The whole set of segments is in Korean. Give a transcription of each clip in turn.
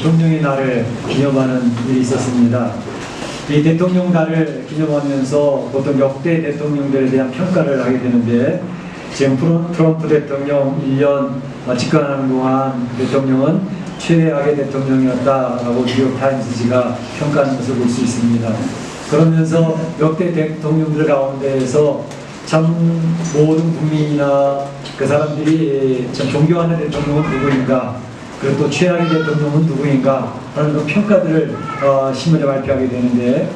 대통령의 날을 기념하는 일이 있었습니다. 이 대통령 날을 기념하면서 보통 역대 대통령들에 대한 평가를 하게 되는데, 지금 트럼프 대통령 1년 집권하는 동안 대통령은 최악의 대통령이었다라고 뉴욕타임스지가 평가하는 것을 볼 수 있습니다. 그러면서 역대 대통령들 가운데에서 참 모든 국민이나 그 사람들이 참 존경하는 대통령은 누구인가, 그리고 또 최악의 대통령은 누구인가 하는 그 평가들을 신문에 발표하게 되는데,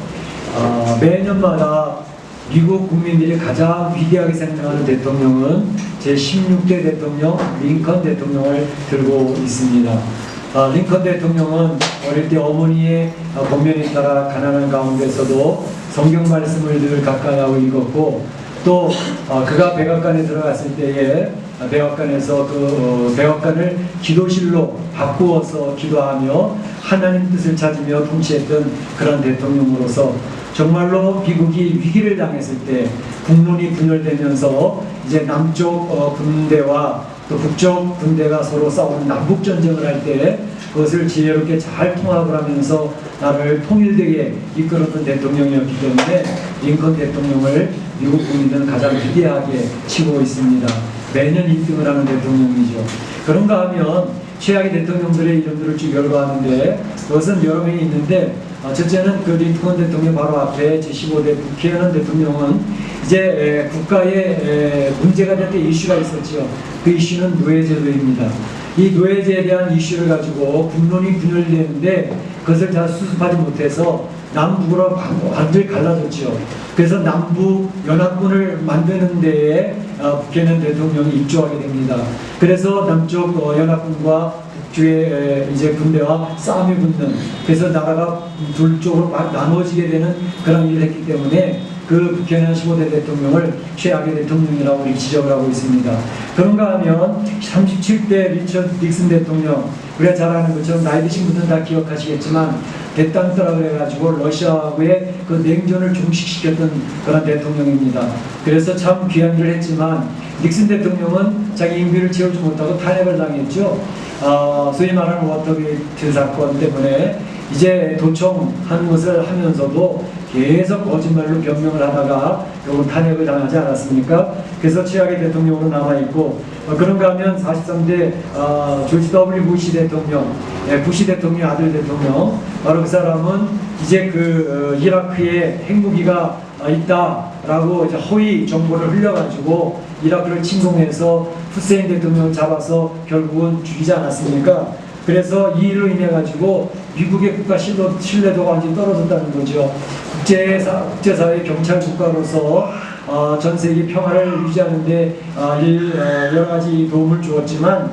매년마다 미국 국민들이 가장 위대하게 생각하는 대통령은 제16대 대통령 링컨 대통령을 들고 있습니다. 링컨 대통령은 어릴 때 어머니의 권면에 따라 가난한 가운데서도 성경 말씀을 늘 가까이 하고 읽었고, 또 그가 백악관에 들어갔을 때에 백악관에서 그 백악관을 기도실로 바꾸어서 기도하며 하나님 뜻을 찾으며 통치했던 그런 대통령으로서 정말로 미국이 위기를 당했을 때, 국론이 분열되면서 이제 남쪽 군대와 또 북쪽 군대가 서로 싸우는 남북전쟁을 할 때 그것을 지혜롭게 잘 통합을 하면서 나라를 통일되게 이끌었던 대통령이었기 때문에 링컨 대통령을 미국 국민들은 가장 위대하게 치고 있습니다. 매년 1등을 하는 대통령이죠. 그런가 하면 최악의 대통령들의 이름들을 쭉 열거하는데, 그것은 여러 명이 있는데, 첫째는 그 링컨 대통령 바로 앞에 제15대 부캐넌 대통령은 이제 국가에 문제가 될 때 이슈가 있었죠. 그 이슈는 노예제도입니다. 이 노예제에 대한 이슈를 가지고 국론이 분열되는데 그것을 잘 수습하지 못해서 남북으로 완전히 갈라졌죠. 그래서 남북 연합군을 만드는 데에 부캐넌 대통령이 입주하게 됩니다. 그래서 남쪽 연합군과 북쪽의 이제 군대와 싸움이 붙는, 그래서 나라가 둘 쪽으로 나눠지게 되는 그런 일을 했기 때문에 그 부캐넌 15대 대통령을 최악의 대통령이라고 우리 지적을 하고 있습니다. 그런가 하면 37대 리처드 닉슨 대통령, 우리가 잘 아는 것처럼 나이 드신 분들은 다 기억하시겠지만 대땅떠라 그래가지고 러시아하고의 그 냉전을 종식시켰던 그런 대통령입니다. 그래서 참 귀한 일을 했지만 닉슨 대통령은 자기 임기를 채우지 못하고 탄핵을 당했죠. 소위 말하는 워터게이트 사건 때문에 이제 도청한 것을 하면서도 계속 거짓말로 변명을 하다가 결국 탄핵을 당하지 않았습니까? 그래서 최악의 대통령으로 남아있고, 그런가 하면 43대 조지 W 부시 대통령, 부시 대통령 아들 대통령, 바로 그 사람은 이제 그 이라크에 핵무기가 있다라고 이제 허위 정보를 흘려가지고 이라크를 침공해서 후세인 대통령을 잡아서 결국은 죽이지 않았습니까? 그래서 이 일로 인해 가지고 미국의 국가 신뢰도가 완전히 떨어졌다는 거죠. 국제사회 경찰 국가로서 전 세계 평화를 유지하는 데 여러 가지 도움을 주었지만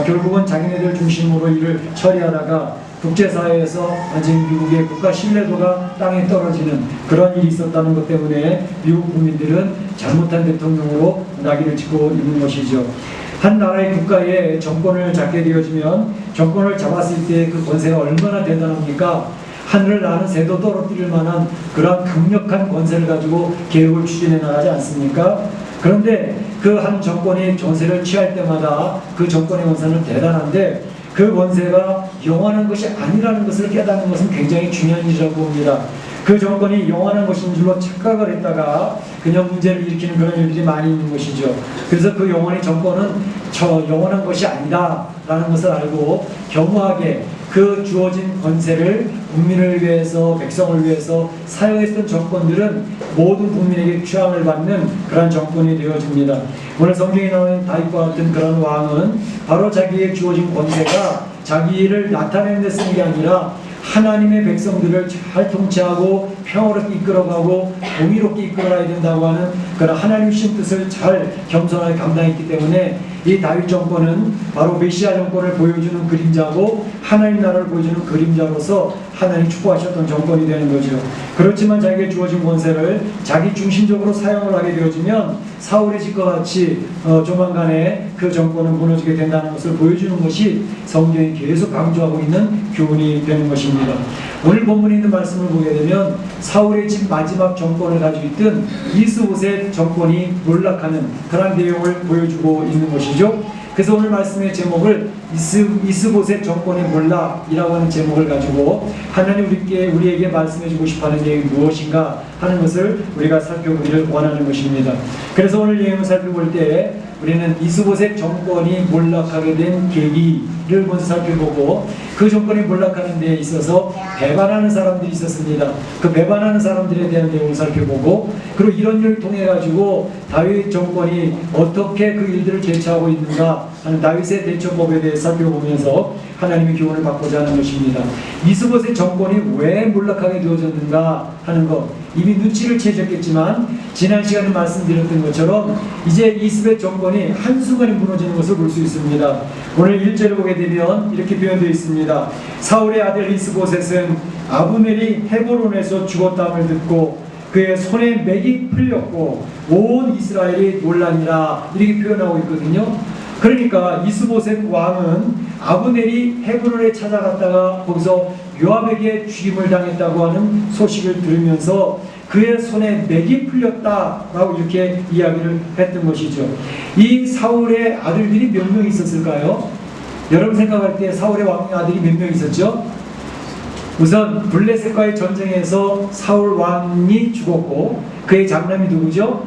결국은 자기네들 중심으로 일을 처리하다가 국제사회에서 지금 미국의 국가 신뢰도가 땅에 떨어지는 그런 일이 있었다는 것 때문에 미국 국민들은 잘못한 대통령으로 낙인을 찍고 있는 것이죠. 한 나라의 국가의 정권을 잡게 되어지면 정권을 잡았을 때 그 권세가 얼마나 대단합니까? 하늘을 나는 새도 떨어뜨릴 만한 그런 강력한 권세를 가지고 계획을 추진해 나가지 않습니까? 그런데 그 한 정권이 권세를 취할 때마다 그 정권의 권세는 대단한데 그 권세가 영원한 것이 아니라는 것을 깨닫는 것은 굉장히 중요한 일이라고 봅니다. 그 정권이 영원한 것인 줄로 착각을 했다가 그냥 문제를 일으키는 그런 일들이 많이 있는 것이죠. 그래서 그 영원의 정권은 영원한 것이 아니다라는 것을 알고 겸허하게 그 주어진 권세를 국민을 위해서, 백성을 위해서 사용했던 정권들은 모든 국민에게 취함을 받는 그런 정권이 되어집니다. 오늘 성경에 나오는 다윗과 같은 그런 왕은 바로 자기의 주어진 권세가 자기를 나타내는 데 쓰는 게 아니라 하나님의 백성들을 잘 통치하고 평화롭게 이끌어가고 공의롭게 이끌어가야 된다고 하는 그런 하나님 신 뜻을 잘 겸손하게 감당했기 때문에 이 다윗 정권은 바로 메시아 정권을 보여주는 그림자고 하나님 나라를 보여주는 그림자로서 하나님이 축복하셨던 정권이 되는 거죠. 그렇지만 자기에게 주어진 권세를 자기 중심적으로 사용을 하게 되어지면 사울의 집과 같이 조만간에 그 정권은 무너지게 된다는 것을 보여주는 것이 성경이 계속 강조하고 있는 교훈이 되는 것입니다. 오늘 본문에 있는 말씀을 보게 되면 사울의 집 마지막 정권을 가지고 있던 이스보셋 정권이 몰락하는 그런 내용을 보여주고 있는 것이죠. 그래서 오늘 말씀의 제목을 이스보셋 정권의 몰락이라고 하는 제목을 가지고 하나님 우리에게 말씀해주고 싶어하는 내용이 무엇인가 하는 것을 우리가 살펴보기를 원하는 것입니다. 그래서 오늘 내용을 살펴볼 때 우리는 이스보셋 정권이 몰락하게 된 계기를 먼저 살펴보고 그 정권이 몰락하는 데 있어서 배반하는 사람들이 있었습니다. 그 배반하는 사람들에 대한 내용을 살펴보고 그리고 이런 일을 통해 가지고 다윗 정권이 어떻게 그 일들을 대처하고 있는가 하는 다윗의 대처법에 대해 살펴보면서 하나님의 교훈을 받고자 하는 것입니다. 이스보셋 정권이 왜 몰락하게 되어졌는가 하는 것 이미 눈치를 채셨겠지만 지난 시간에 말씀드렸던 것처럼 이제 이스보셋 정권이 한순간에 무너지는 것을 볼 수 있습니다. 오늘 1절을 보게 되면 이렇게 표현되어 있습니다. 사울의 아들 이스보셋은 아브넬이 헤브론에서 죽었다함을 듣고 그의 손에 맥이 풀렸고 온 이스라엘이 놀라니라 이렇게 표현하고 있거든요. 그러니까 이스보셋 왕은 아브넬이 헤브론에 찾아갔다가 거기서 요압에게 죽임을 당했다고 하는 소식을 들으면서 그의 손에 맥이 풀렸다라고 이렇게 이야기를 했던 것이죠. 이 사울의 아들들이 몇 명 있었을까요? 여러분 생각할 때 사울의 왕의 아들이 몇 명 있었죠? 우선 블레셋과의 전쟁에서 사울 왕이 죽었고 그의 장남이 누구죠?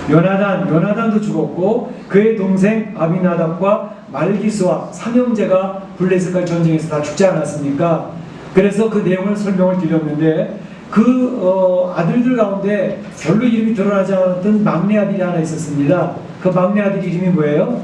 요나단도 죽었고 그의 동생 아비나답과 말기스와 삼형제가 블레셋과의 전쟁에서 다 죽지 않았습니까? 그래서 그 내용을 설명을 드렸는데 그 아들들 가운데 별로 이름이 드러나지 않았던 막내 아들이 하나 있었습니다. 그 막내 아들 이름이 뭐예요?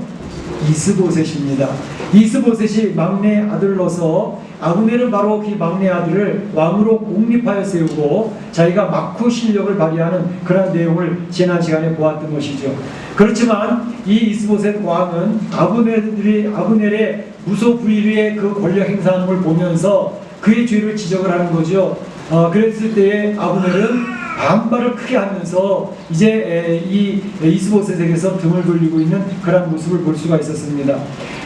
이스보셋입니다. 이스보셋이 막내 아들로서 아브넬은 바로 그 막내 아들을 왕으로 공립하여 세우고 자기가 막후 실력을 발휘하는 그런 내용을 지난 시간에 보았던 것이죠. 그렇지만 이 이스보셋 왕은 아브넬의 무소부위의 그 권력 행사하는 걸 보면서 그의 죄를 지적을 하는 거죠. 그랬을 때에 아브넬은 반발을 크게 하면서 이제 이 이스보셋에게서 등을 돌리고 있는 그런 모습을 볼 수가 있었습니다.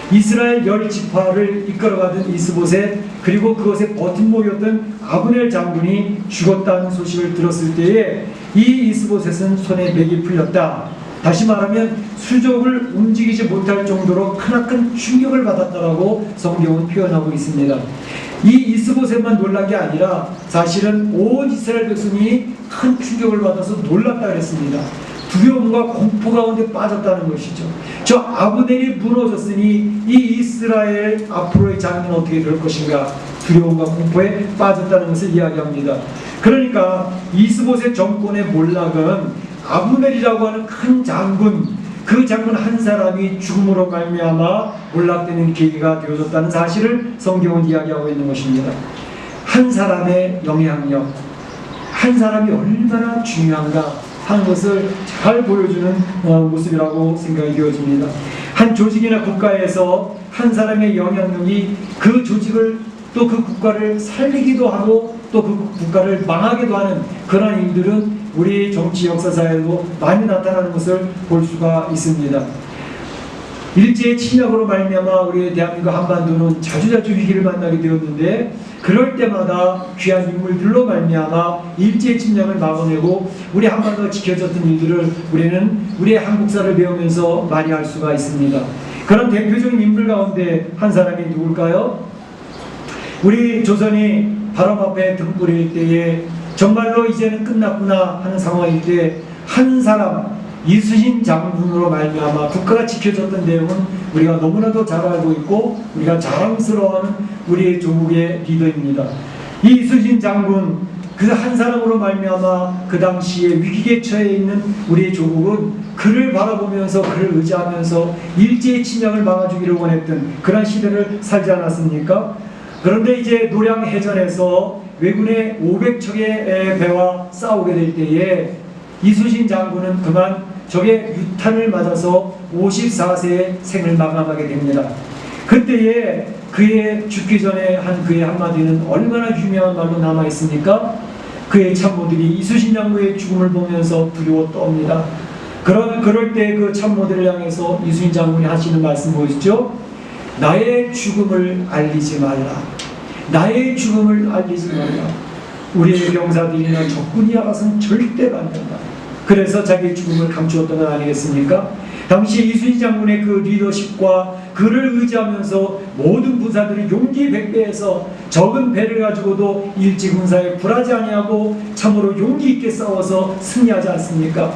이스라엘 10지파를 이끌어가던 이스보셋 그리고 그것의 버팀목이었던 아브넬 장군이 죽었다는 소식을 들었을 때에 이 이스보셋은 손에 맥이 풀렸다. 다시 말하면 수족을 움직이지 못할 정도로 크나큰 충격을 받았다라고 성경은 표현하고 있습니다. 이 이스보셋만 놀란 게 아니라 사실은 온 이스라엘 백성이 큰 충격을 받아서 놀랐다 그랬습니다. 두려움과 공포 가운데 빠졌다는 것이죠. 저 아브넬이 무너졌으니 이 이스라엘 앞으로의 장래는 어떻게 될 것인가 두려움과 공포에 빠졌다는 것을 이야기합니다. 그러니까 이스보셋 정권의 몰락은 아브넬이라고 하는 큰 장군 그 장군 한 사람이 죽음으로 말미암아 몰락되는 계기가 되어졌다는 사실을 성경은 이야기하고 있는 것입니다. 한 사람의 영향력, 한 사람이 얼마나 중요한가 하는 것을 잘 보여주는 모습이라고 생각이 되어집니다. 한 조직이나 국가에서 한 사람의 영향력이 그 조직을 또 그 국가를 살리기도 하고 또 그 국가를 망하기도 하는 그런 일들은 우리 정치 역사사에도 많이 나타나는 것을 볼 수가 있습니다. 일제의 침략으로 말미암아 우리 대한민국 한반도는 자주자주 위기를 만나게 되었는데 그럴 때마다 귀한 인물들로 말미암아 일제의 침략을 막아내고 우리 한반도가 지켜졌던 일들을 우리는 우리의 한국사를 배우면서 많이 알 수가 있습니다. 그런 대표적인 인물 가운데 한 사람이 누굴까요? 우리 조선이 바람 앞에 등불일 때에 정말로 이제는 끝났구나 하는 상황일 때 한 사람 이순신 장군으로 말미암아 국가가 지켜졌던 내용은 우리가 너무나도 잘 알고 있고 우리가 자랑스러워하는 우리의 조국의 리더입니다. 이 이순신 장군 그 한 사람으로 말미암아 그 당시에 위기에 처해 있는 우리의 조국은 그를 바라보면서 그를 의지하면서 일제의 침략을 막아주기를 원했던 그런 시대를 살지 않았습니까? 그런데 이제 노량해전에서 왜군의 500척의 배와 싸우게 될 때에 이순신 장군은 그만 적의 유탄을 맞아서 54세의 생을 마감하게 됩니다. 그때에 그의 죽기 전에 한 그의 한마디는 얼마나 유명한 말로 남아있습니까? 그의 참모들이 이순신 장군의 죽음을 보면서 두려워 떱니다. 그럴 때 그 참모들을 향해서 이순신 장군이 하시는 말씀 보이시죠? 나의 죽음을 알리지 말라. 나의 죽음을 알리지 말라. 우리의 병사들이나 적군이 알아서는 절대 안 된다. 그래서 자기의 죽음을 감추었던 건 아니겠습니까? 당시 이순신 장군의 그 리더십과 그를 의지하면서 모든 군사들이 용기 백배해서 적은 배를 가지고도 일제 군사에 굴하지 아니하고 참으로 용기 있게 싸워서 승리하지 않습니까?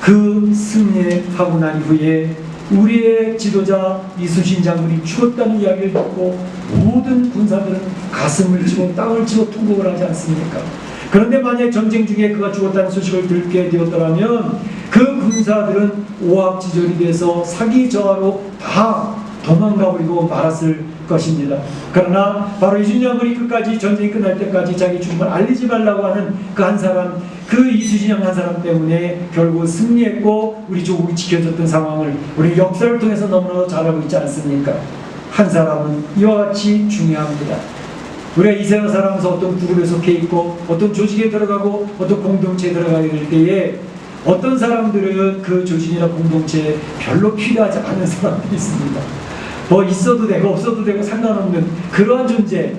그 승리하고 난 이후에 우리의 지도자 이순신 장군이 죽었다는 이야기를 듣고 모든 군사들은 가슴을 치고 땅을 치고 통곡을 하지 않습니까? 그런데 만약 전쟁 중에 그가 죽었다는 소식을 듣게 되었더라면 그 군사들은 오합지졸이 돼서 사기 저하로 다 도망가버리고 말았을 것입니다. 그러나 바로 이순신 장군이 끝까지 전쟁이 끝날 때까지 자기 죽음을 알리지 말라고 하는 그 한 사람, 그 이순신 한 사람 때문에 결국 승리했고 우리 조국이 지켜졌던 상황을 우리 역사를 통해서 너무나 잘 알고 있지 않습니까? 한 사람은 이와 같이 중요합니다. 우리가 이 세상을 살아가면서 어떤 그룹에 속해 있고 어떤 조직에 들어가고 어떤 공동체에 들어가게 될 때에 어떤 사람들은 그 조직이나 공동체에 별로 필요하지 않은 사람들이 있습니다. 뭐 있어도 되고 없어도 되고 상관없는 그러한 존재,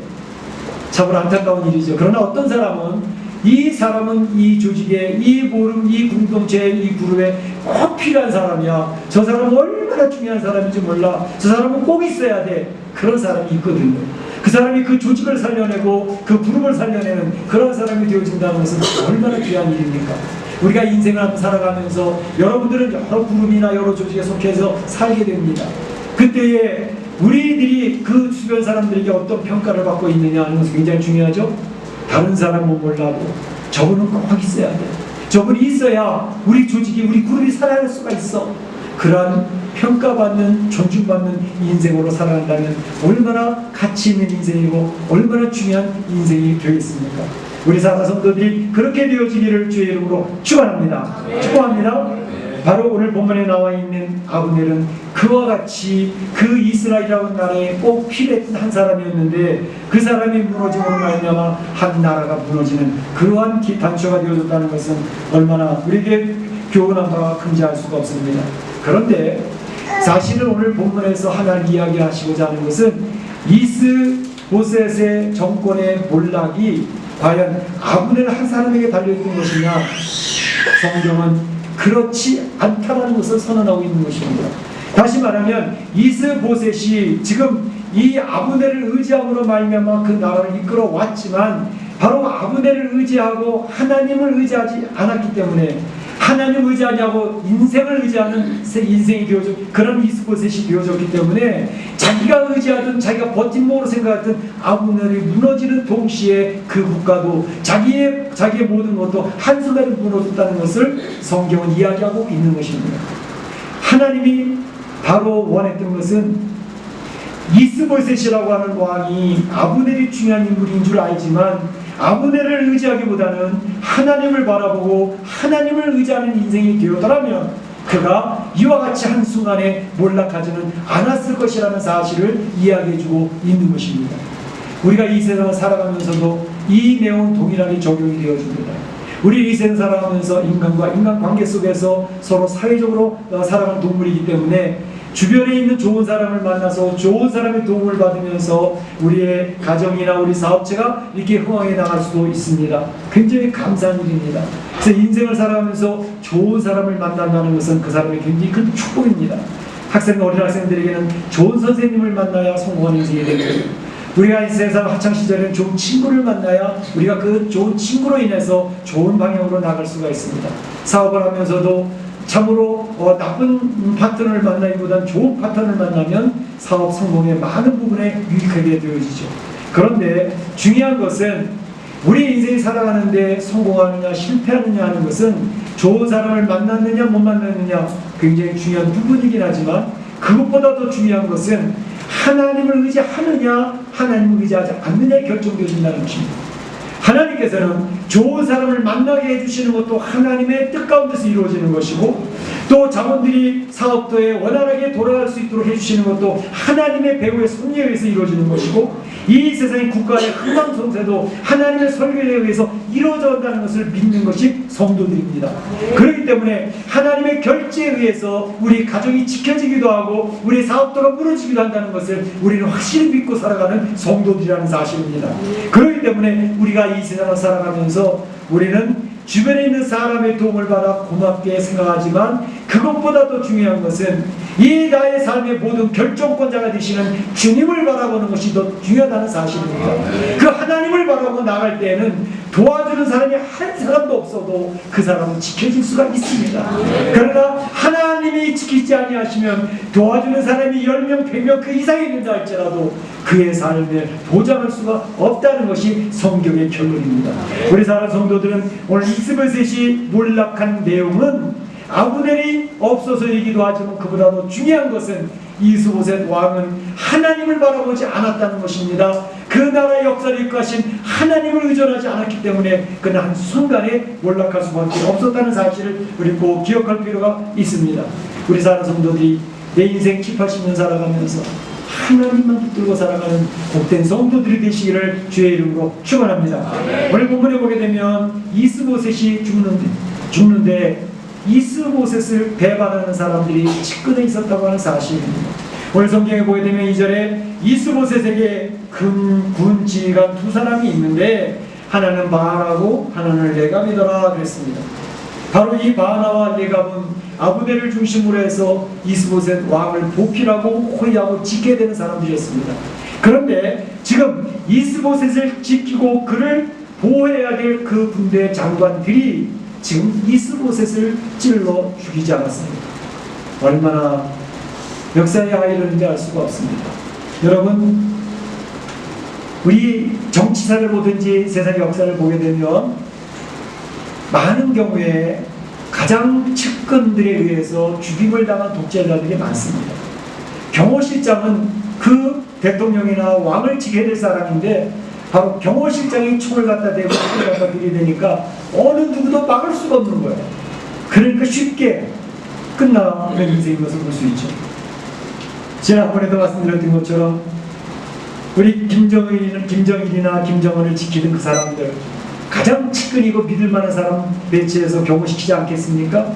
참으로 안타까운 일이죠. 그러나 어떤 사람은 이 조직에, 이 모름, 이 공동체에, 이 그룹에 꼭 필요한 사람이야. 저 사람은 얼마나 중요한 사람인지 몰라. 저 사람은 꼭 있어야 돼. 그런 사람이 있거든요. 그 사람이 그 조직을 살려내고 그 그룹을 살려내는 그런 사람이 되어진다는 것은 얼마나 귀한 일입니까? 우리가 인생을 살아가면서 여러분들은 여러 그룹이나 여러 조직에 속해서 살게 됩니다. 그때에 우리들이 그 주변 사람들에게 어떤 평가를 받고 있느냐 하는 것이 굉장히 중요하죠. 다른 사람은 몰라도 저분은 꼭 있어야 돼. 저분이 있어야 우리 조직이, 우리 그룹이 살아갈 수가 있어. 그러한 평가받는, 존중받는 인생으로 살아간다면 얼마나 가치 있는 인생이고 얼마나 중요한 인생이 되겠습니까? 우리 사랑하는 성도들이 그렇게 되어지기를 주의 이름으로 축원합니다. 축원합니다. 바로 오늘 본문에 나와 있는 아브넬은 그와 같이 그 이스라엘이라는 나라에 꼭 필요했던 한 사람이었는데 그 사람이 무너짐으로 말미암아 한 나라가 무너지는 그러한 단초가 되어졌다는 것은 얼마나 우리에게 교훈한 바가 큰지 알 수가 없습니다. 그런데 사실은 오늘 본문에서 하나님 이야기하시고자 하는 것은 이스보셋의 정권의 몰락이 과연 아브넬 한 사람에게 달려있는 것이냐, 성경은 그렇지 않다는 것을 선언하고 있는 것입니다. 다시 말하면 이스보셋이 지금 이 아브넬을 의지함으로 말미암아 그 나라를 이끌어 왔지만 바로 아브넬을 의지하고 하나님을 의지하지 않았기 때문에 하나님을 의지하냐고 인생을 의지하는 인생이 되어져 그런 이스보셋이 되어졌기 때문에 자기가 의지하던 자기가 버팀목으로 생각했던 아브넬이 무너지는 동시에 그 국가도 자기의 모든 것도 한순간에 무너졌다는 것을 성경은 이야기하고 있는 것입니다. 하나님이 바로 원했던 것은 이스보셋이라고 하는 왕이 아브넬이 중요한 인물인 줄 알지만 아브넬을 의지하기보다는 하나님을 바라보고 하나님을 의지하는 인생이 되었더라면 그가 이와 같이 한순간에 몰락하지는 않았을 것이라는 사실을 이야기해주고 있는 것입니다. 우리가 이 세상을 살아가면서도 이 내용은 동일하게 적용이 되어집니다. 우리 이 세상 살아가면서 인간과 인간관계 속에서 서로 사회적으로 살아가는 동물이기 때문에 주변에 있는 좋은 사람을 만나서 좋은 사람의 도움을 받으면서 우리의 가정이나 우리 사업체가 이렇게 흥황해 나갈 수도 있습니다. 굉장히 감사한 일입니다. 그래서 인생을 살아가면서 좋은 사람을 만난다는 것은 그 사람의 굉장히 큰 축복입니다. 어린 학생들에게는 좋은 선생님을 만나야 성공한 인생이 되고 우리가 이 세상 학창시절에는 좋은 친구를 만나야 우리가 그 좋은 친구로 인해서 좋은 방향으로 나갈 수가 있습니다. 사업을 하면서도 참으로 나쁜 파트너를 만나기보다는 좋은 파트너를 만나면 사업 성공의 많은 부분에 유익하게 되어지죠. 그런데 중요한 것은 우리 인생이 살아가는데 성공하느냐 실패하느냐 하는 것은 좋은 사람을 만났느냐 못 만났느냐 굉장히 중요한 부분이긴 하지만 그것보다 더 중요한 것은 하나님을 의지하느냐 하나님을 의지하지 않느냐에 결정되어진다는 것입니다. 하나님께서는 좋은 사람을 만나게 해주시는 것도 하나님의 뜻 가운데서 이루어지는 것이고 또 자본들이 사업도에 원활하게 돌아갈 수 있도록 해주시는 것도 하나님의 배후의 섭리에 의해서 이루어지는 것이고 이 세상의 국가의 흥망성쇠도 하나님의 설계에 의해서 이루어져 온다는 것을 믿는 것이 성도들입니다. 그렇기 때문에 하나님의 결제에 의해서 우리 가정이 지켜지기도 하고 우리 사업도가 무너지기도 한다는 것을 우리는 확실히 믿고 살아가는 성도들이라는 사실입니다. 그렇기 때문에 우리가 이 세상을 살아가면서 우리는 주변에 있는 사람의 도움을 받아 고맙게 생각하지만 그것보다 더 중요한 것은 이 나의 삶의 모든 결정권자가 되시는 주님을 바라보는 것이 더 중요하다는 사실입니다. 그 하나님을 바라보고 나갈 때에는 도와주는 사람이 한 사람도 없어도 그 사람은 지켜질 수가 있습니다. 그러나 하나님이 지키지 아니하시면 도와주는 사람이 10명, 100명 그 이상이 된다 할지라도 그의 삶을 보장할 수가 없다는 것이 성경의 결론입니다. 우리 사랑하는 성도들은 오늘 이스보셋이 몰락한 내용은 아브넬이 없어서이기도 하지만 그보다 더 중요한 것은 이스보셋 왕은 하나님을 바라보지 않았다는 것입니다. 그 나라의 역사를 이끌어가신 하나님을 의존하지 않았기 때문에 그는 한순간에 몰락할 수밖에 없었다는 사실을 우리 꼭 기억할 필요가 있습니다. 우리 사랑하는 성도들이 내 인생 7, 80년 살아가면서 하나님만 붙들고 살아가는 복된 성도들이 되시기를 주의 이름으로 축원합니다. 오늘 본문에 보게 되면 이스보셋이 죽는데 이스보셋을 배반하는 사람들이 측근에 있었다고 하는 사실입니다. 오늘 성경에 보게 되면 2절에 이스보셋에게 군 지휘관 두 사람이 있는데 하나는 바하나고 하나는 레갑이더라 그랬습니다. 바로 이 바하나와 레갑은 아브넬을 중심으로 해서 이스보셋 왕을 보필하고 호위하고 지켜야 되는 사람들이었습니다. 그런데 지금 이스보셋을 지키고 그를 보호해야 될 그 군대 장관들이 지금 이스보셋을 찔러 죽이지 않았습니다. 얼마나 역사의 아이러니인지 알 수가 없습니다. 여러분, 우리 정치사를 보든지 세상의 역사를 보게 되면 많은 경우에 가장 측근들에 의해서 죽임을 당한 독재자들이 많습니다. 경호실장은 그 대통령이나 왕을 지켜야 될 사람인데 바로 경호실장이 총을 갖다 대고 총을 갖다 들이대니까 어느 누구도 막을 수가 없는 거예요. 그러니까 쉽게 끝나는 인생인 것을 볼 수 있죠. 지난번에도 말씀드렸던 것처럼 우리 김정일이나 김정은을 지키던 그 사람들 가장 측근이고 믿을 만한 사람 배치해서 경호시키지 않겠습니까?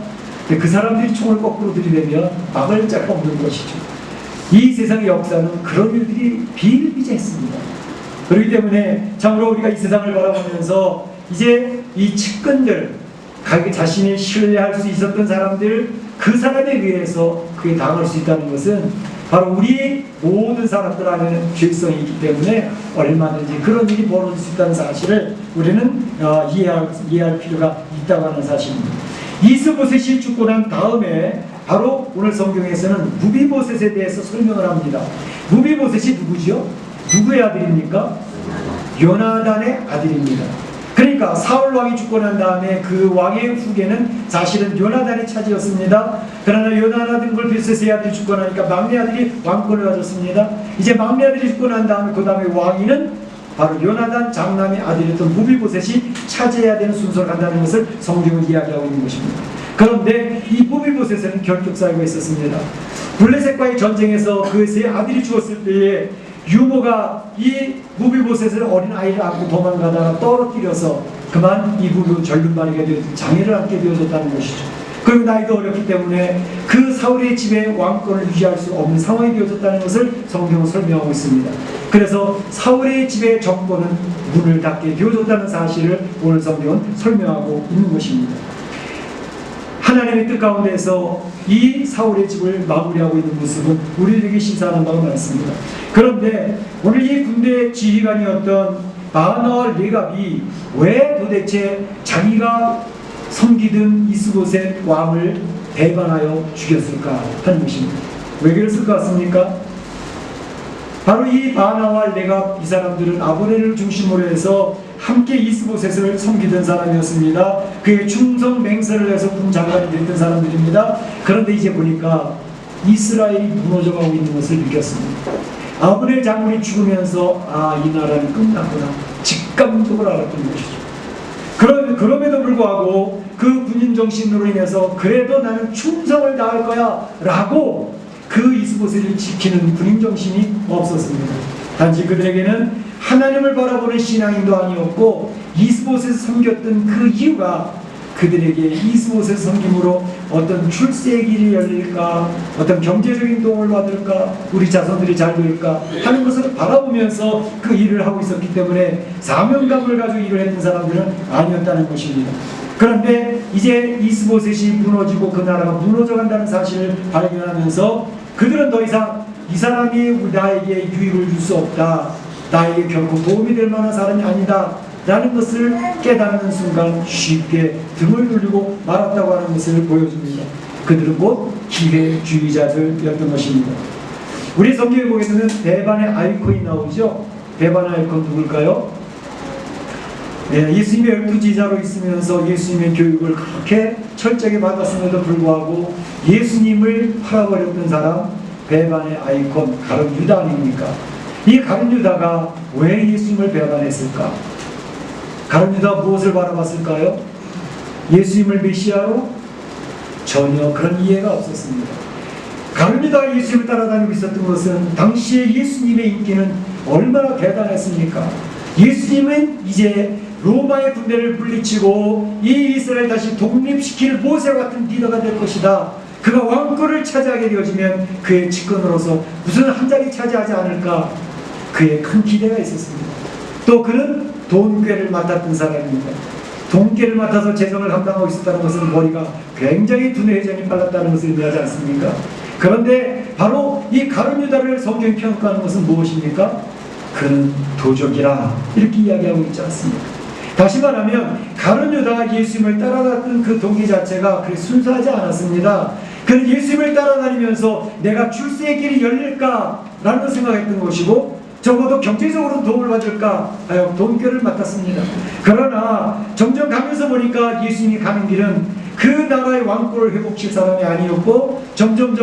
근데 그 사람들이 총을 거꾸로 들이대면 막을 자가 없는 것이죠. 이 세상의 역사는 그런 일들이 비일비재했습니다. 그렇기 때문에 참으로 우리가 이 세상을 바라보면서 이제 이 측근들, 자신이 신뢰할 수 있었던 사람들, 그 사람에 의해서 그게 당할 수 있다는 것은 바로 우리 모든 사람들 안에는 죄성이 있기 때문에 얼마든지 그런 일이 벌어질 수 있다는 사실을 우리는 이해할 필요가 있다고 하는 사실입니다. 이스보셋이 죽고 난 다음에 바로 오늘 성경에서는 무비보셋에 대해서 설명을 합니다. 무비보셋이 누구지요? 누구의 아들입니까? 요나단의 아들입니다. 그러니까 사울 왕이 죽고 난 다음에 그 왕의 후계는 사실은 요나단이 차지였습니다. 그러나 요나단 걸 비롯해서 세 아들이 죽고 나니까 막내 아들이 왕권을 가졌습니다. 이제 막내 아들이 죽고 난 다음에 그 다음에 왕위는 바로 요나단 장남의 아들이었던 무비보셋이 차지해야 되는 순서를 간다는 것을 성경은 이야기하고 있는 것입니다. 그런데 이 무비보셋에는 결격사유가 있었습니다. 블레셋과의 전쟁에서 그 세 아들이 죽었을 때에 유모가 이 무비보셋을 어린 아이를 안고 도망가다가 떨어뜨려서 그만 이 부부 절름발이가 되어 장애를 안게 되어졌다는 것이죠. 그리고 나이도 어렸기 때문에 그 사울의 집에 왕권을 유지할 수 없는 상황이 되어졌다는 것을 성경은 설명하고 있습니다. 그래서 사울의 집의 정권은 문을 닫게 되어졌다는 사실을 오늘 성경은 설명하고 있는 것입니다. 하나님의 뜻 가운데서 이 사울의 집을 마무리하고 있는 모습은 우리에게 시사하는 바가 많습니다. 그런데 오늘 이 군대 지휘관이었던 바하나와 레갑이 왜 도대체 자기가 섬기던 이스보셋 왕을 배반하여 죽였을까 하는 것입니다. 왜 그랬을 것 같습니까? 바로 이 바하나와 레갑 이 사람들은 아브넬을 중심으로 해서 함께 이스보셋을 섬기던 사람이었습니다. 그의 충성 맹세를 해서 군 장관이 됐던 사람들입니다. 그런데 이제 보니까 이스라엘이 무너져가고 있는 것을 느꼈습니다. 아브넬 장군이 죽으면서 이 나라는 끝났구나 직감적으로 알았던 것이죠. 그럼에도 불구하고 그 군인 정신으로 인해서 그래도 나는 충성을 다할 거야 라고 그 이스보셋을 지키는 군인 정신이 없었습니다. 단지 그들에게는 하나님을 바라보는 신앙인도 아니었고 이스보셋을 섬겼던 그 이유가 그들에게 이스보셋 섬김으로 어떤 출세의 길이 열릴까, 어떤 경제적인 도움을 받을까, 우리 자손들이 잘 될까 하는 것을 바라보면서 그 일을 하고 있었기 때문에 사명감을 가지고 일을 했던 사람들은 아니었다는 것입니다. 그런데 이제 이스보셋이 무너지고 그 나라가 무너져간다는 사실을 발견하면서 그들은 더 이상 이 사람이 나에게 유익을 줄 수 없다, 나에게 결코 도움이 될 만한 사람이 아니다 라는 것을 깨닫는 순간 쉽게 등을 돌리고 말았다고 하는 것을 보여줍니다. 그들은 곧 기회주의자들이었던 것입니다. 우리 성경에 보게 되면 배반의 아이콘이 나오죠. 배반의 아이콘 누굴까요? 네, 예수님의 12제자로 있으면서 예수님의 교육을 그렇게 철저하게 받았음에도 불구하고 예수님을 팔아버렸던 사람, 배반의 아이콘 가룟 유다 아닙니까? 이 가룟 유다가 왜 예수님을 배반했을까? 가룟 유다 무엇을 바라봤을까요? 예수님을 메시아로? 전혀 그런 이해가 없었습니다. 가룟 유다가 예수님을 따라다니고 있었던 것은 당시에 예수님의 인기는 얼마나 대단했습니까? 예수님은 이제 로마의 군대를 물리치고 이 이스라엘 다시 독립시킬 모세 같은 리더가 될 것이다. 그가 왕권을 차지하게 되어지면 그의 측근으로서 무슨 한 자리 차지하지 않을까, 그의 큰 기대가 있었습니다. 또 그는 돈꾀를 맡았던 사람입니다. 돈꾀를 맡아서 재정을 감당하고 있었다는 것은 머리가 굉장히 두뇌 회전이 빨랐다는 것을 의미하지 않습니까? 그런데 바로 이 가룟 유다를 성경이 평가하는 것은 무엇입니까? 그는 도적이라 이렇게 이야기하고 있지 않습니까? 다시 말하면 가룟 유다가 예수님을 따라갔던 그 동기 자체가 그렇게 순수하지 않았습니다. 그는 예수님을 따라다니면서 내가 출세의 길이 열릴까라는 생각했던 것이고, 적어도 경제적으로 도움을 받을까 하여 돈꾀를 맡았습니다. 그러나 점점 가면서 보니까 예수님이 가는 길은 그 나라의 왕권을 회복칠 사람이 아니었고, 점점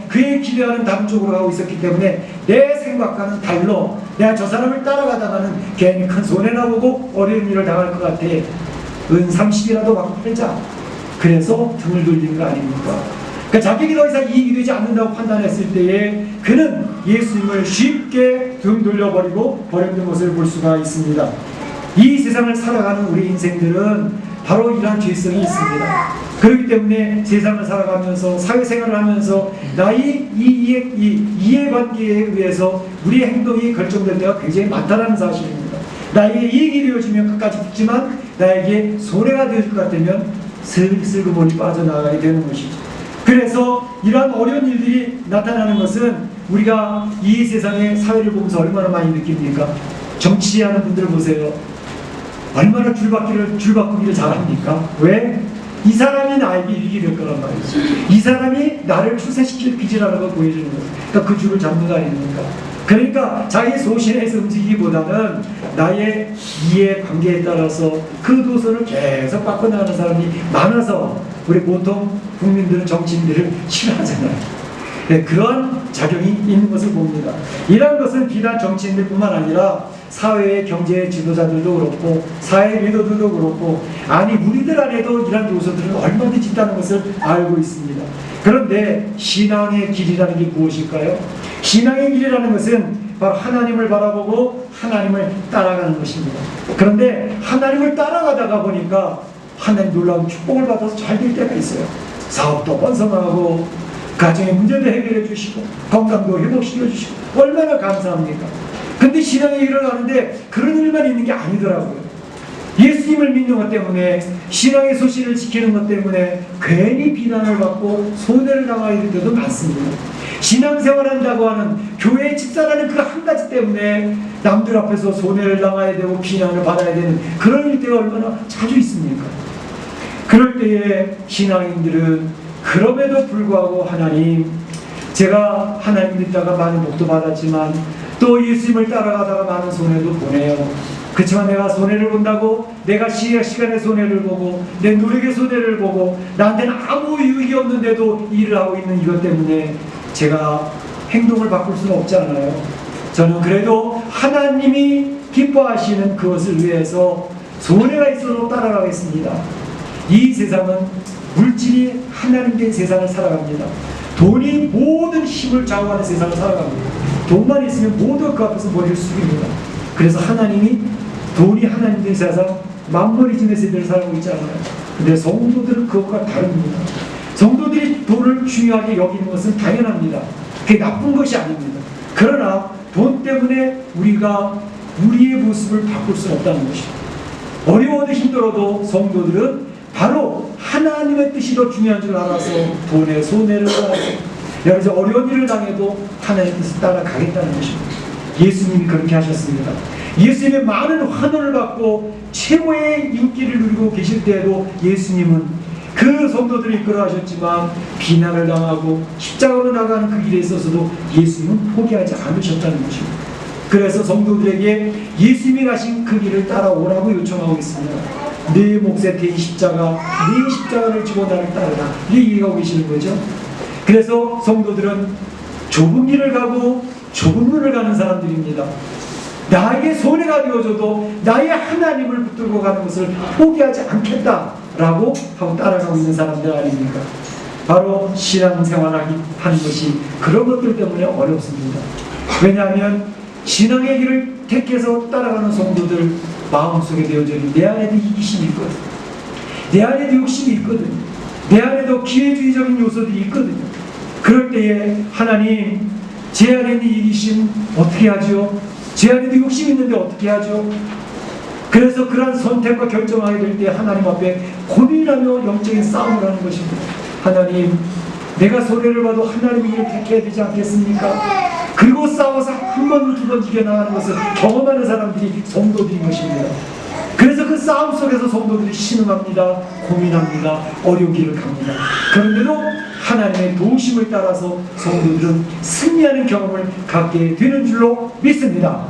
그의 기대하는 다른 쪽으로 가고 있었기 때문에 내 생각과는 달러, 내가 저 사람을 따라가다가는 괜히 큰 손해나 보고 어려운 일을 당할 것 같아, 은 30이라도 갖고 팔자, 그래서 등을 돌리는 거 아닙니까? 그러니까 자격이 더 이상 이익이 되지 않는다고 판단했을 때에 그는 예수님을 쉽게 등 돌려버리고 버렸던 것을 볼 수가 있습니다. 이 세상을 살아가는 우리 인생들은 바로 이러한 죄성이 있습니다. 그렇기 때문에 세상을 살아가면서 사회생활을 하면서 나의 이해관계에 의해서 우리의 행동이 결정될 때가 굉장히 많다는 사실입니다. 나에게 이익이 되어지면 끝까지 붙지만 나에게 손해가 될 것 같으면 슬슬 그 멀리 빠져나가게 되는 것이죠. 그래서 이러한 어려운 일들이 나타나는 것은 우리가 이 세상의 사회를 보면서 얼마나 많이 느낍니까? 정치하는 분들 보세요. 얼마나 줄바꾸기를 잘합니까? 왜? 이 사람이 나에게 이익이 될 거란 말이죠. 이 사람이 나를 출세시킬 빚이라는 걸 보여주는 거예요. 그러니까 그 줄을 잡는 거 아닙니까? 그러니까 자기 소신에서 움직이기보다는 나의 이해관계에 따라서 그 도선을 계속 바꿔나가는 사람이 많아서 우리 보통 국민들은 정치인들을 싫어하잖아요. 네, 그런 작용이 있는 것을 봅니다. 이러한 것은 비단 정치인들뿐만 아니라 사회의 경제 지도자들도 그렇고 사회 리더들도 그렇고, 아니 우리들 안에도 이러한 요소들은 얼마든지 있다는 것을 알고 있습니다. 그런데 신앙의 길이라는 게 무엇일까요? 신앙의 길이라는 것은 바로 하나님을 바라보고 하나님을 따라가는 것입니다. 그런데 하나님을 따라가다가 보니까 하나님 놀라운 축복을 받아서 잘 될 때가 있어요. 사업도 번성하고 가정의 문제도 해결해 주시고 건강도 회복시켜 주시고 얼마나 감사합니까? 근데 신앙의 일을 하는데 그런 일만 있는 게 아니더라고요. 예수님을 믿는 것 때문에, 신앙의 소신을 지키는 것 때문에 괜히 비난을 받고 손해를 당하게 될 때도 많습니다. 신앙생활 한다고 하는 교회에 집사라는 그 한 가지 때문에 남들 앞에서 손해를 당해야 되고 비난을 받아야 되는 그런 일때가 얼마나 자주 있습니까? 그럴 때에 신앙인들은 그럼에도 불구하고 하나님, 제가 하나님 믿다가 많은 복도 받았지만 또 예수님을 따라가다가 많은 손해도 보내요. 그렇지만 내가 손해를 본다고, 내가 시간의 손해를 보고 내 노력의 손해를 보고 나한테는 아무 유익이 없는데도 일을 하고 있는 이것 때문에 제가 행동을 바꿀 수는 없지 않아요. 저는 그래도 하나님이 기뻐하시는 그것을 위해서 손해가 있어도 따라가겠습니다. 이 세상은 물질이 하나님 된 세상을 살아갑니다. 돈이 모든 힘을 좌우하는 세상을 살아갑니다. 돈만 있으면 모두 그 앞에서 머리를 숙입니다. 그래서 하나님이 돈이 하나님 된 세상, 만머리즘의 세대를 살아가고 있지 않아요. 근데 성도들은 그것과 다릅니다. 성도들이 돈을 중요하게 여기는 것은 당연합니다. 그게 나쁜 것이 아닙니다. 그러나 돈 때문에 우리가 우리의 모습을 바꿀 수는 없다는 것입니다. 어려워도 힘들어도 성도들은 바로 하나님의 뜻이 더 중요한 줄 알아서 돈에 손해를 당하고 여러 가지 어려운 일을 당해도 하나님의 뜻을 따라가겠다는 것입니다. 예수님이 그렇게 하셨습니다. 예수님의 많은 환호를 받고 최고의 인기를 누리고 계실 때에도 예수님은 그 성도들이 이끌어 하셨지만 비난을 당하고 십자가로 나가는 그 길에 있어서도 예수님은 포기하지 않으셨다는 것입니다. 그래서 성도들에게 예수님이 가신 그 길을 따라오라고 요청하고 있습니다. 내 몫에 대인 십자가, 네 십자가를 지고 나를 따르라, 이 얘기하고 계시는 거죠. 그래서 성도들은 좁은 길을 가고 좁은 문을 가는 사람들입니다. 나에게 손해가 되어져도 나의 하나님을 붙들고 가는 것을 포기하지 않겠다라고 하고 따라가고 있는 사람들 아닙니까? 바로 신앙생활하는 것이 그런 것들 때문에 어렵습니다. 왜냐하면 신앙의 길을 택해서 따라가는 성도들 마음속에 되어져있는 내 안에도 이기심이 있거든. 내 안에도 욕심이 있거든. 내 안에도 기회주의적인 요소들이 있거든요. 그럴 때에 하나님, 제 안에 있는 이기심 어떻게 하죠? 제 안에도 욕심이 있는데 어떻게 하죠? 그래서 그러한 선택과 결정하게 될 때 하나님 앞에 고민하며 영적인 싸움을 하는 것입니다. 하나님, 내가 손해를 봐도 하나님의 길을 택해야 되지 않겠습니까? 그리고 싸워서 한 번, 두 번 이겨나가는 것을 경험하는 사람들이 성도들인 것입니다. 그래서 그 싸움 속에서 성도들이 신음합니다. 고민합니다. 어려운 길을 갑니다. 그런데도 하나님의 도우심을 따라서 성도들은 승리하는 경험을 갖게 되는 줄로 믿습니다.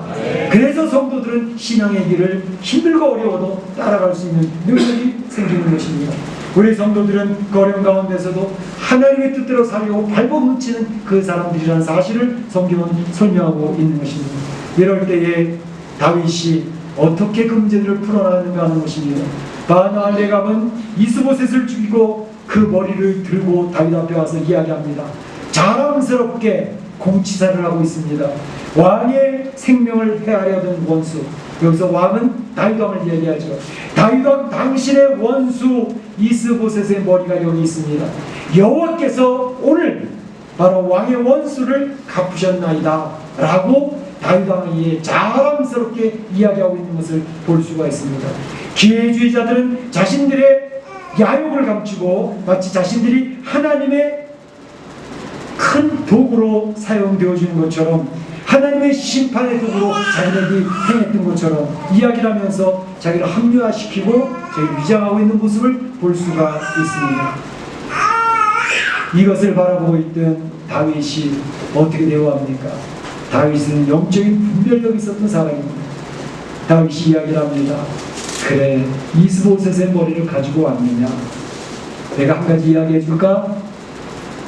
그래서 성도들은 신앙의 길을 힘들고 어려워도 따라갈 수 있는 능력이 생기는 것입니다. 우리 성도들은 어려운 가운데서도 하나님의 뜻대로 살려고 발버둥 훔치는 그 사람들이라는 사실을 성경은 설명하고 있는 것입니다. 이럴 때에 다윗이 어떻게 그 문제들을 풀어나가는가 하는 것입니다. 바알레갑은 이스보셋을 죽이고 그 머리를 들고 다윗 앞에 와서 이야기합니다. 자랑스럽게 공치사를 하고 있습니다. 왕의 생명을 해하려던 원수, 여기서 왕은 다윗 왕을 이야기하죠. 다윗 왕 당신의 원수 이스보셋의 머리가 여기 있습니다. 여호와께서 오늘 바로 왕의 원수를 갚으셨나이다 라고 다윗 왕이 자랑스럽게 이야기하고 있는 것을 볼 수가 있습니다. 기회주의자들은 자신들의 야욕을 감추고 마치 자신들이 하나님의 큰 도구로 사용되어지는 것처럼 하나님의 심판의 도구로 자기들이 행했던 것처럼 이야기를 하면서 자기를 합리화시키고 자기를 위장하고 있는 모습을 볼 수가 있습니다. 이것을 바라보고 있던 다윗이 어떻게 대우합니까? 다윗은 영적인 분별력이 있었던 사람입니다. 다윗이 이야기를 합니다. 그래, 이스보셋의 머리를 가지고 왔느냐? 내가 한 가지 이야기해 줄까?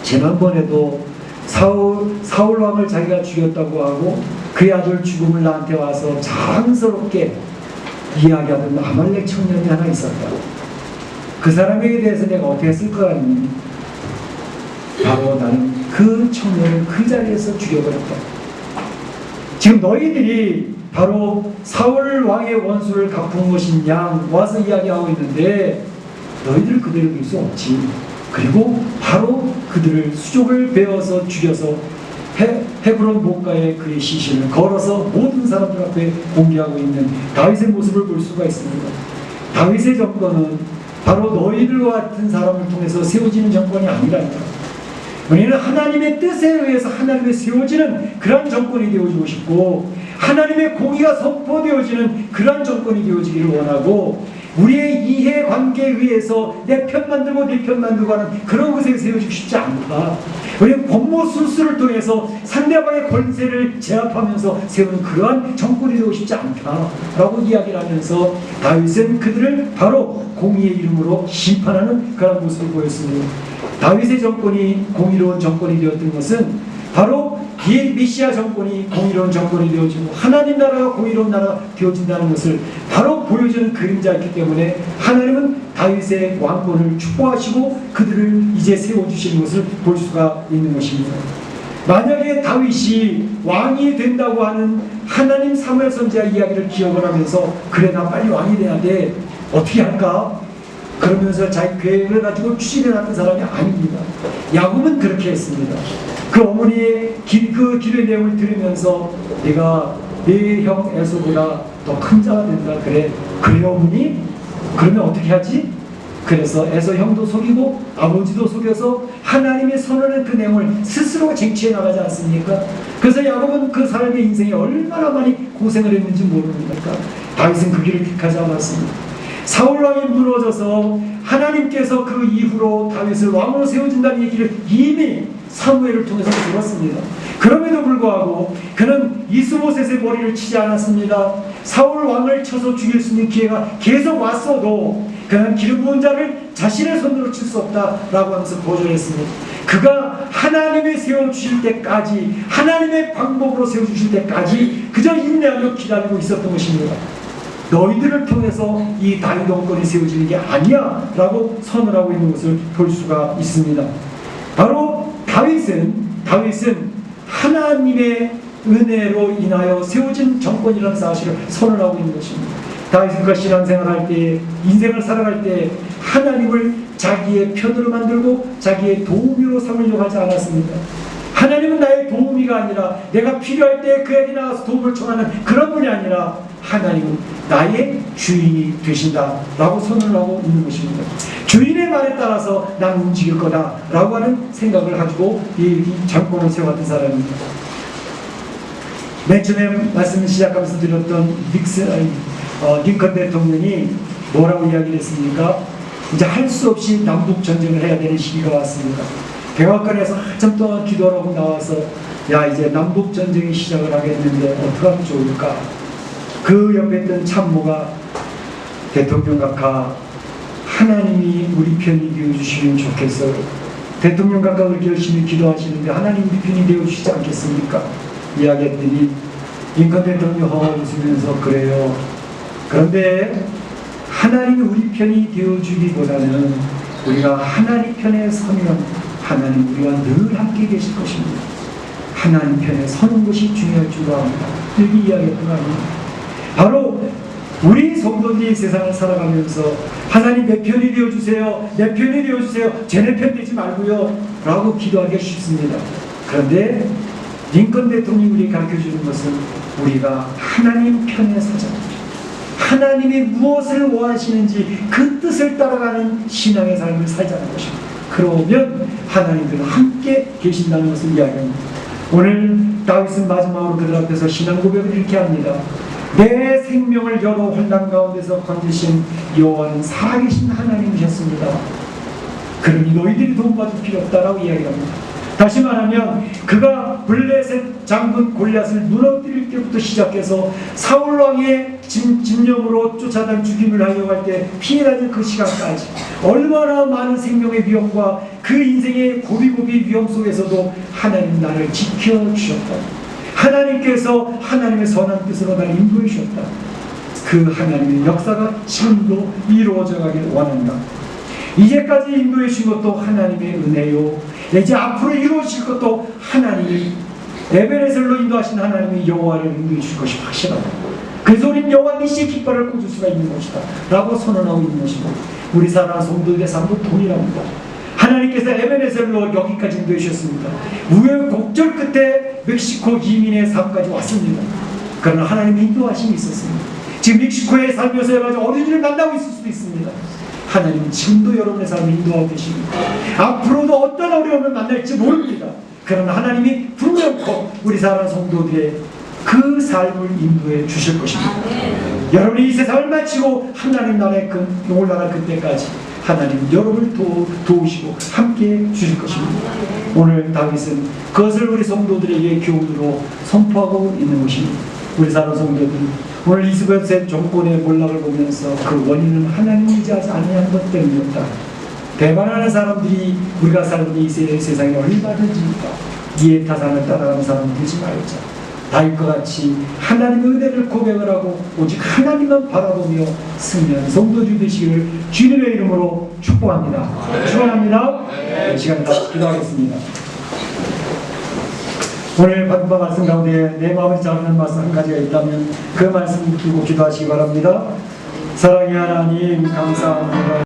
지난번에도 사울 왕을 자기가 죽였다고 하고 그의 아들 죽음을 나한테 와서 자랑스럽게 이야기하던 아말렉 청년이 하나 있었다. 그 사람에게 대해서 내가 어떻게 했을 것 같니? 바로 나는 그 청년을 그 자리에서 죽여버렸다. 지금 너희들이 바로 사울 왕의 원수를 갚은 것인 양 와서 이야기하고 있는데 너희들 그대로 둘 수 없지. 그리고 바로 그들을 수족을 베어서 죽여서 헤브론 목가에 그의 시신을 걸어서 모든 사람들 앞에 공개하고 있는 다윗의 모습을 볼 수가 있습니다. 다윗의 정권은 바로 너희들과 같은 사람을 통해서 세워지는 정권이 아니라니까. 우리는 하나님의 뜻에 의해서 하나님의 세워지는 그런 정권이 되어지고 싶고 하나님의 공의가 선포되어지는 그런 정권이 되어지기를 원하고 우리의 이해관계에 의해서 내 편만 들고 내 편만 들고 하는 그런 것에 세워지고 싶지 않다. 우리는 법모술수를 통해서 상대방의 권세를 제압하면서 세우는 그러한 정권이 되고 싶지 않다라고 이야기를 하면서 다윗은 그들을 바로 공의의 이름으로 심판하는 그런 모습을 보였습니다. 다윗의 정권이 공의로운 정권이 되었던 것은 바로 메시아 정권이 공의로운 정권이 되어지고 하나님 나라가 공의로운 나라가 되어진다는 것을 바로 보여주는 그림자이기 때문에 하나님은 다윗의 왕권을 축복하시고 그들을 이제 세워주시는 것을 볼 수가 있는 것입니다. 만약에 다윗이 왕이 된다고 하는 하나님 사무엘 선지자 이야기를 기억을 하면서 그래 나 빨리 왕이 돼야 돼 어떻게 할까? 그러면서 자기 계획을 가지고 추진해놨던 사람이 아닙니다. 야곱은 그렇게 했습니다. 그 어머니의 그 길의 내용을 들으면서 내가 내 형 에서보다 더 큰 자가 된다. 그래 어머니? 그러면 어떻게 하지? 그래서 에서 형도 속이고 아버지도 속여서 하나님의 선언한 그 내용을 스스로 쟁취해 나가지 않습니까? 그래서 야곱은 그 사람의 인생에 얼마나 많이 고생을 했는지 모릅니까? 다윗은 그 길을 택하지 않았습니다. 사울왕이 무너져서 하나님께서 그 이후로 다윗을 왕으로 세워준다는 얘기를 이미 사무엘을 통해서 들었습니다. 그럼에도 불구하고 그는 이스보셋의 머리를 치지 않았습니다. 사울 왕을 쳐서 죽일 수 있는 기회가 계속 왔어도 그는 기름 부은 자를 자신의 손으로 칠 수 없다라고 하면서 거절했습니다. 그가 하나님이 세워주실 때까지, 하나님의 방법으로 세워주실 때까지 그저 인내하며 기다리고 있었던 것입니다. 너희들을 통해서 이 다윗 왕권이 세워지는 게 아니야 라고 선언하고 있는 것을 볼 수가 있습니다. 바로 다윗은 하나님의 은혜로 인하여 세워진 정권이라는 사실을 선언하고 있는 것입니다. 다윗은 신앙생활할 때, 인생을 살아갈 때 하나님을 자기의 편으로 만들고 자기의 도우미로 삼으려고 하지 않았습니다. 하나님은 나의 도우미가 아니라 내가 필요할 때 그에게 나가서 도움을 청하는 그런 분이 아니라 하나님은 나의 주인이 되신다라고 선언을 하고 있는 것입니다. 주인의 말에 따라서 난 움직일 거다라고 하는 생각을 가지고 이 정권을 세웠던 사람입니다. 맨 처음에 말씀을 시작하면서 드렸던 링컨 대통령이 뭐라고 이야기를 했습니까? 이제 할 수 없이 남북 전쟁을 해야 되는 시기가 왔습니다. 백악관에서 한참 동안 기도하고 나와서 야 이제 남북 전쟁이 시작을 하겠는데 어떻게 하면 좋을까? 그 옆에 있던 참모가 대통령 각하 하나님이 우리 편이 되어주시면 좋겠어요. 대통령 각하 그렇게 열심히 기도하시는데 하나님 우리 편이 되어주시지 않겠습니까? 이야기했더니 링컨 대통령이 웃으면서 그래요. 그런데 하나님이 우리 편이 되어주기보다는 우리가 하나님 편에 서면 하나님 우리와 늘 함께 계실 것입니다. 하나님 편에 서는 것이 중요할 줄 압니다. 이렇게 이야기했던 거 아닙니까? 바로 우리 성도들이 세상을 살아가면서 하나님 내 편이 되어주세요. 내 편이 되어주세요. 쟤네 편 되지 말고요 라고 기도하기 쉽습니다. 그런데 링컨 대통령이 우리에게 가르쳐주는 것은 우리가 하나님 편에 서자, 하나님이 무엇을 원하시는지 그 뜻을 따라가는 신앙의 삶을 살자는 것입니다. 그러면 하나님들은 함께 계신다는 것을 이야기합니다. 오늘 다윗은 마지막으로 그들 앞에서 신앙 고백을 이렇게 합니다. 내 생명을 여러 환난 가운데서 건지신 여호와는 살아계신 하나님이셨습니다. 그러니 너희들이 도움받을 필요 없다라고 이야기합니다. 다시 말하면 그가 블레셋 장군 골리앗을 무너뜨릴 때부터 시작해서 사울왕의 진영으로 쫓아다 죽임을 하려고 할 때 피해다닌 그 시간까지 얼마나 많은 생명의 위험과 그 인생의 고비고비 위험 속에서도 하나님 나를 지켜주셨다. 하나님께서 하나님의 선한 뜻으로 나를 인도해 주셨다. 그 하나님의 역사가 지금도 이루어져 가길 원한다. 이제까지 인도해 주신 것도 하나님의 은혜요. 이제 앞으로 이루어질 것도 하나님이 에베네셀로 인도하신 하나님이 여호와를 인도해 주실 것이 확실하다. 그래서 우리는 여호와 니시의 깃발을 꽂을 수가 있는 것이다 라고 선언하고 있는 것입니다. 우리 사랑하는 성도들의 삶도 동일합니다. 하나님께서 에베네셀로 여기까지 인도해 주셨습니다. 우여곡절 끝에 멕시코 이민의 삶까지 왔습니다. 그러나 하나님의 인도하심이 있었습니다. 지금 멕시코에 살면서 여러 가지 어려움을 만나고 있을 수도 있습니다. 하나님은 지금도 여러분의 삶을 인도하고 계십니다. 앞으로도 어떤 어려움을 만날지 모릅니다. 그러나 하나님이 분명코 우리 사랑하는 성도들의 그 삶을 인도해 주실 것입니다. 여러분이 이 세상을 마치고 하나님 나라에 올라갈 그때까지 하나님 여러분을 도우시고 함께 주실 것입니다. 오늘 다윗은 그것을 우리 성도들에게 교훈으로 선포하고 있는 것입니다. 우리 사랑하는 성도들, 오늘 이스보셋 정권의 몰락을 보면서 그 원인은 하나님을 의지하지 않는 것 때문이었다. 배반하는 사람들이 우리가 살고 있는 이 세상에 얼마든지 이해 타산을 따라가는 사람 되지 말자. 다윗과 같이 하나님의 은혜를 고백을 하고 오직 하나님만 바라보며 승리하는 성도들 되시기를 주님의 이름으로 축복합니다. 축원합니다. 네, 시간 다 기도하겠습니다. 오늘 받은 바 말씀 가운데 내 마음을 자르는 말씀 한 가지가 있다면 그 말씀 듣고 기도하시기 바랍니다. 사랑의 하나님 감사합니다.